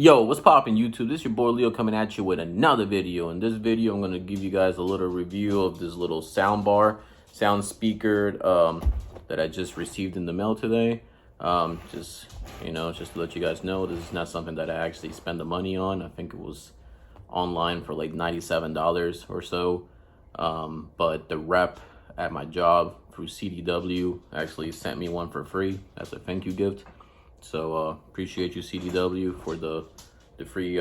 Yo, what's poppin' YouTube? This is your boy Leo coming at you with another video. In this video, I'm going to give you guys a little review of this little sound speaker that I just received in the mail today. Just to let you guys know, this is not something that I actually spend the money on. I think it was online for like $97 or so. But the rep at my job through CDW actually sent me one for free as a thank you gift. So appreciate you, CDW, for the free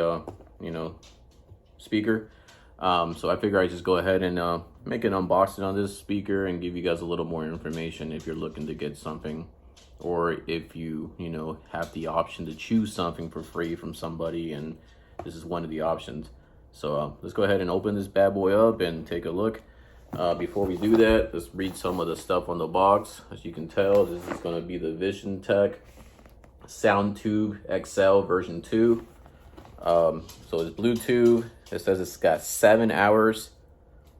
speaker. So I figure I just go ahead and make an unboxing on this speaker and give you guys a little more information if you're looking to get something, or if you have the option to choose something for free from somebody, and this is one of the options. So let's go ahead and open this bad boy up and take a look. Before we do that, let's read some of the stuff on the box. As you can tell, this is going to be the VisionTek SoundTube XL version 2. So it's Bluetooth. It says it's got 7 hours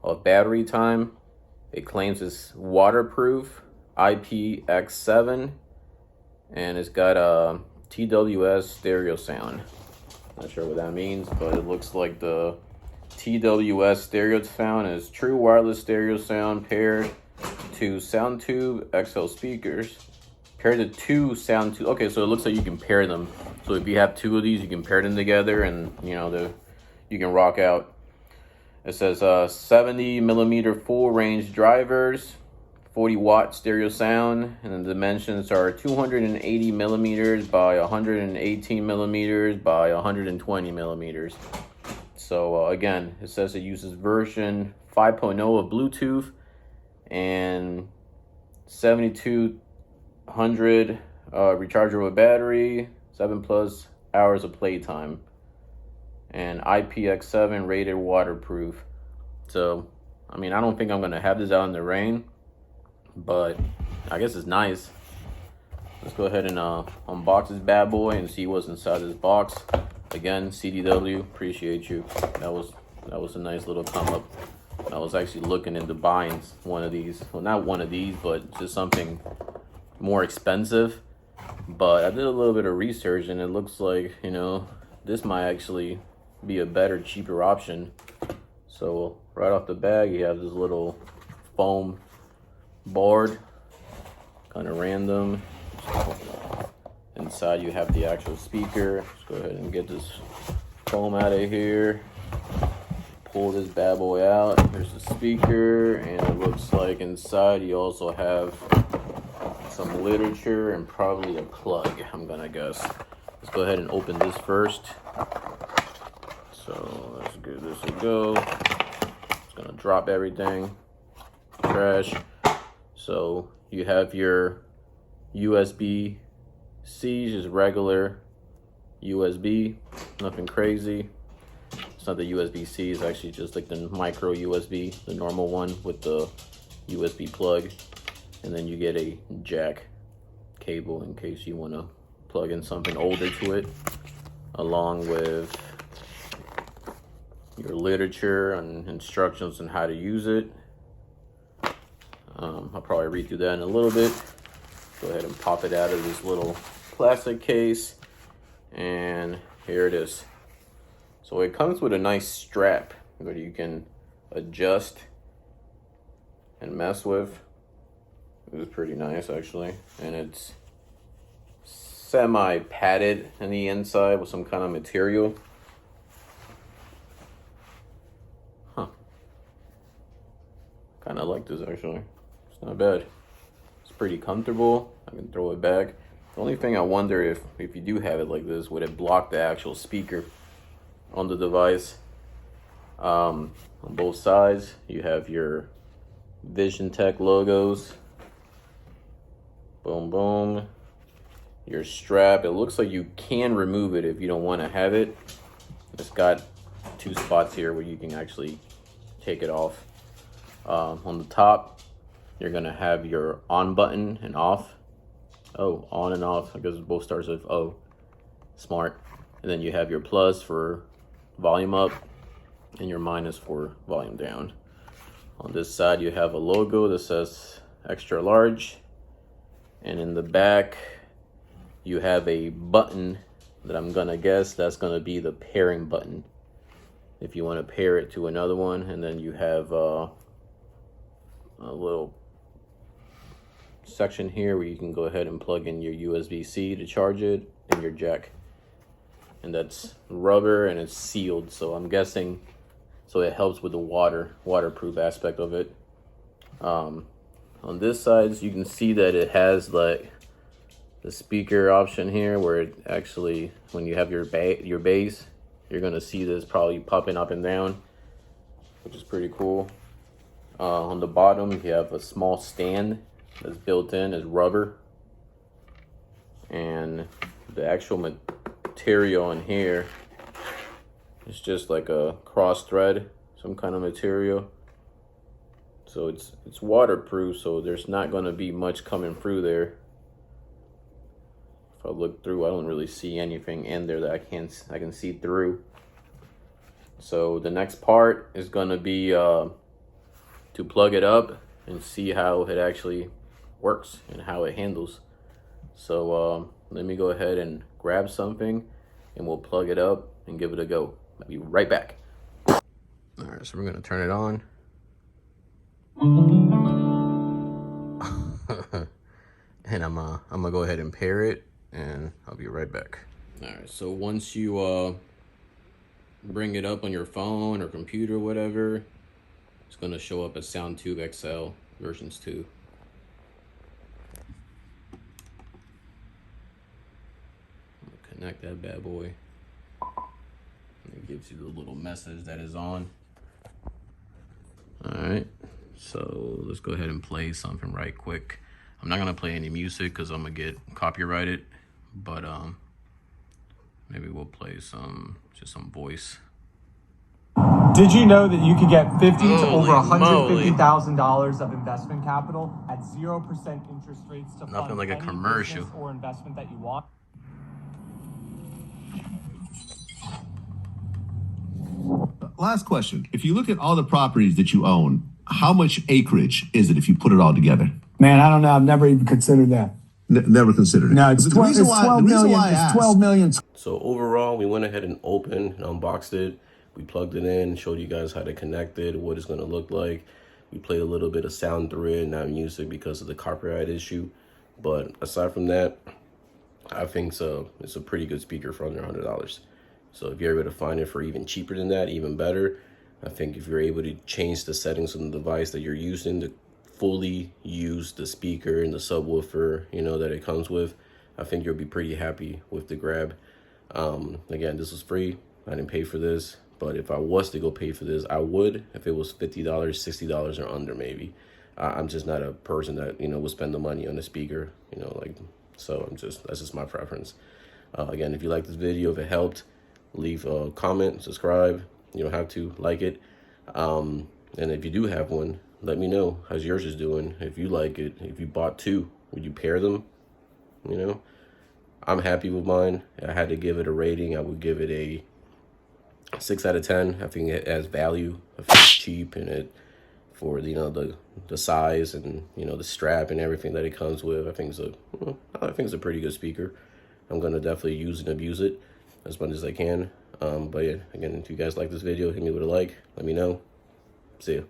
of battery time. It claims it's waterproof, IPX7, and it's got a TWS stereo sound. Not sure what that means, but it looks like the TWS stereo sound is true wireless stereo sound paired to SoundTube XL speakers. Pair the two SoundTube. Okay, so it looks like you can pair them. So if you have two of these, you can pair them together, and you can rock out. It says 70 millimeter full range drivers, 40 watt stereo sound, and the dimensions are 280 millimeters by 118 millimeters by 120 millimeters. So again, it says it uses version 5.0 of Bluetooth and 7200 rechargeable battery, 7+ hours of playtime, and IPX7 rated waterproof. So I mean, I don't think I'm gonna have this out in the rain, but I guess it's nice. Let's go ahead and unbox this bad boy and see what's inside this box. Again, CDW, appreciate you. That was a nice little come up. I was actually looking into buying one of these. Well, not one of these, but just something more expensive. But I did a little bit of research, and it looks like, this might actually be a better, cheaper option. So right off the bag, you have this little foam board, kind of random. Inside you have the actual speaker. Let's go ahead and get this foam out of here. Pull this bad boy out. Here's the speaker, and it looks like inside you also have some literature and probably a plug, I'm gonna guess. Let's go ahead and open this first. So let's give this a go. It's gonna drop everything. Trash. So you have your USB-C, just regular USB, nothing crazy. It's not the USB-C, it's actually just like the micro USB, the normal one with the USB plug. And then you get a jack cable in case you want to plug in something older to it, along with your literature and instructions on how to use it. I'll probably read through that in a little bit. Go ahead and pop it out of this little plastic case, and here it is. So it comes with a nice strap that you can adjust and mess with. It was pretty nice, actually, and it's semi-padded on the inside with some kind of material. Kind of like this, actually. It's not bad. It's pretty comfortable. I can throw it back. The only thing I wonder, if you do have it like this, would it block the actual speaker on the device? On both sides, you have your VisionTek logos. Boom, boom. Your strap, it looks like you can remove it if you don't want to have it. It's got 2 spots here where you can actually take it off. On the top, you're going to have your on button and off. Oh, on and off. I guess it both starts with O. Smart. And then you have your plus for volume up and your minus for volume down. On this side, you have a logo that says extra large. And in the back, you have a button that I'm gonna guess that's gonna be the pairing button. If you want to pair it to another one, and then you have a little section here where you can go ahead and plug in your USB-C to charge it and your jack. And that's rubber and it's sealed, so I'm guessing, so it helps with the waterproof aspect of it. On this side, you can see that it has like the speaker option here, where it actually, when you have your bass, you're gonna see this probably popping up and down, which is pretty cool. On the bottom, you have a small stand that's built in, as rubber, and the actual material in here is just like a cross thread, some kind of material. So it's waterproof, so there's not going to be much coming through there. If I look through, I don't really see anything in there that I can see through. So the next part is going to be to plug it up and see how it actually works and how it handles. So let me go ahead and grab something and we'll plug it up and give it a go. I'll be right back. All right, so we're going to turn it on. And I'm gonna go ahead and pair it, and I'll be right back. All right, so once you bring it up on your phone or computer or whatever, it's gonna show up as SoundTube XL versions 2. I'm gonna connect that bad boy, and it gives you the little message that is on. All right, so let's go ahead and play something right quick. I'm not gonna play any music because I'm gonna get copyrighted, but maybe we'll play just some voice. Did you know that you could get $50 to over $150,000 of investment capital at 0% interest rates to Nothing fund like a any commercial business or investment that you want? Last question. If you look at all the properties that you own, how much acreage is it if you put it all together? Man, I don't know. I've never even considered that. Never considered it. No, it's 12 million. It's 12 million. So overall, we went ahead and opened and unboxed it. We plugged it in, showed you guys how to connect it, what it's going to look like. We played a little bit of sound through it, not music because of the copyright issue. But aside from that, I think it's a pretty good speaker for under $100. So if you're able to find it for even cheaper than that, even better. I think if you're able to change the settings on the device that you're using to fully use the speaker and the subwoofer, you know, that it comes with, I think you'll be pretty happy with the grab. Again, this was free. I didn't pay for this, but if I was to go pay for this, I would, if it was $50, $60 or under maybe. I'm just not a person that, you know, will spend the money on a speaker, you know, like, so that's just my preference. Again, if you like this video, if it helped, leave a comment, subscribe. You don't have to like it. And if you do have one, let me know how's yours is doing. If you like it, if you bought two, would you pair them? You know, I'm happy with mine. I had to give it a rating. I would give it a 6 out of 10. I think it has value. I think it's cheap, and it for, you know, the size and, you know, the strap and everything that it comes with. I think it's a pretty good speaker. I'm gonna definitely use and abuse it as much as I can. But yeah, again, if you guys like this video, hit me with a like. Let me know. See ya.